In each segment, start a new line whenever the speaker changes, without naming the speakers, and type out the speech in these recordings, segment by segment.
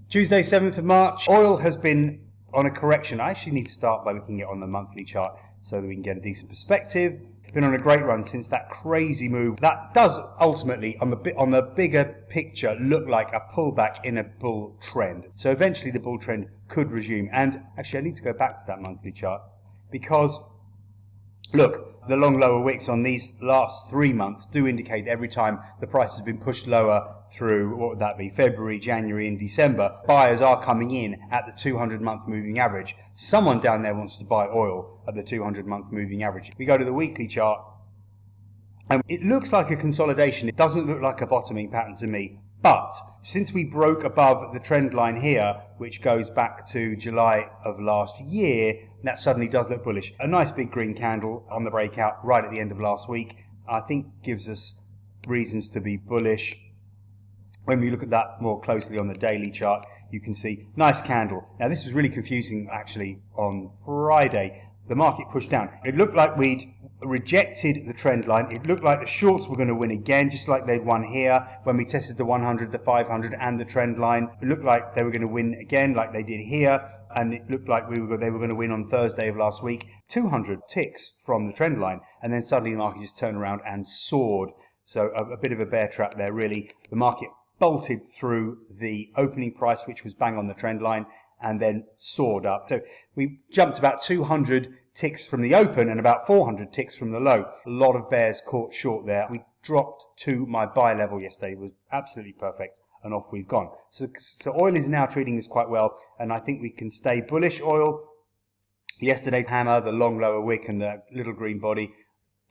Tuesday, 7th of March, oil has been on a correction. I actually need to start by looking at it on the monthly chart so that we can get a decent perspective. It's been on a great run since that crazy move. That does ultimately, on the bigger picture, look like a pullback in a bull trend. So eventually the bull trend could resume. And actually I need to go back to that monthly chart because look, the long lower wicks on these last 3 months do indicate every time the price has been pushed lower through, what would that be, February, January and December, buyers are coming in at the 200-month moving average. So someone down there wants to buy oil at the 200-month moving average. We go to the weekly chart and it looks like a consolidation. It doesn't look like a bottoming pattern to me. But since we broke above the trend line here, which goes back to July of last year, that suddenly does look bullish. A nice big green candle on the breakout right at the end of last week, I think gives us reasons to be bullish. When we look at that more closely on the daily chart, you can see nice candle. Now this was really confusing actually on Friday. The market pushed down. It looked like we'd rejected the trend line. It looked like the shorts were going to win again, just like they'd won here when we tested the 100, the 500 and the trend line. It looked like they were going to win again like they did here, and it looked like they were going to win on Thursday of last week. 200 ticks from the trend line, and then suddenly the market just turned around and soared. So a bit of a bear trap there really. The market bolted through the opening price, which was bang on the trend line, and then soared up. So we jumped about 200 ticks from the open and about 400 ticks from the low. A lot of bears caught short there. We dropped to my buy level yesterday. It was absolutely perfect, and off we've gone. So oil is now treating us quite well, and I think we can stay bullish. Oil, yesterday's hammer, the long lower wick and the little green body,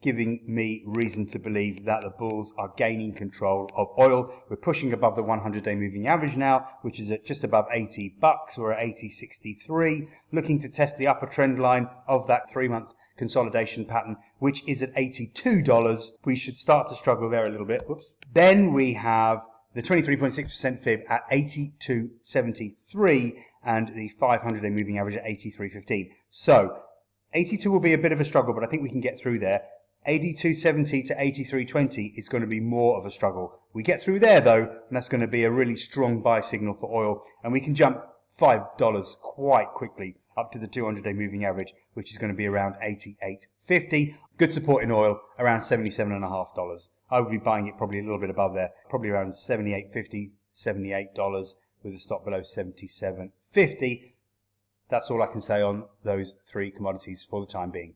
giving me reason to believe that the bulls are gaining control of oil. We're pushing above the 100-day moving average now, which is at just above $80. We're at 80.63, looking to test the upper trend line of that 3-month consolidation pattern, which is at $82. We should start to struggle there a little bit. Whoops. Then we have the 23.6% fib at 82.73 and the 500-day moving average at 83.15. So 82 will be a bit of a struggle, but I think we can get through there. 82.70 to 83.20 is going to be more of a struggle. We get through there though, and that's going to be a really strong buy signal for oil, and we can jump $5 quite quickly up to the 200-day moving average, which is going to be around 88.50. Good support in oil around $77.50. I would be buying it probably a little bit above there, probably around $78.50, $78 with a stop below $77.50. That's all I can say on those three commodities for the time being.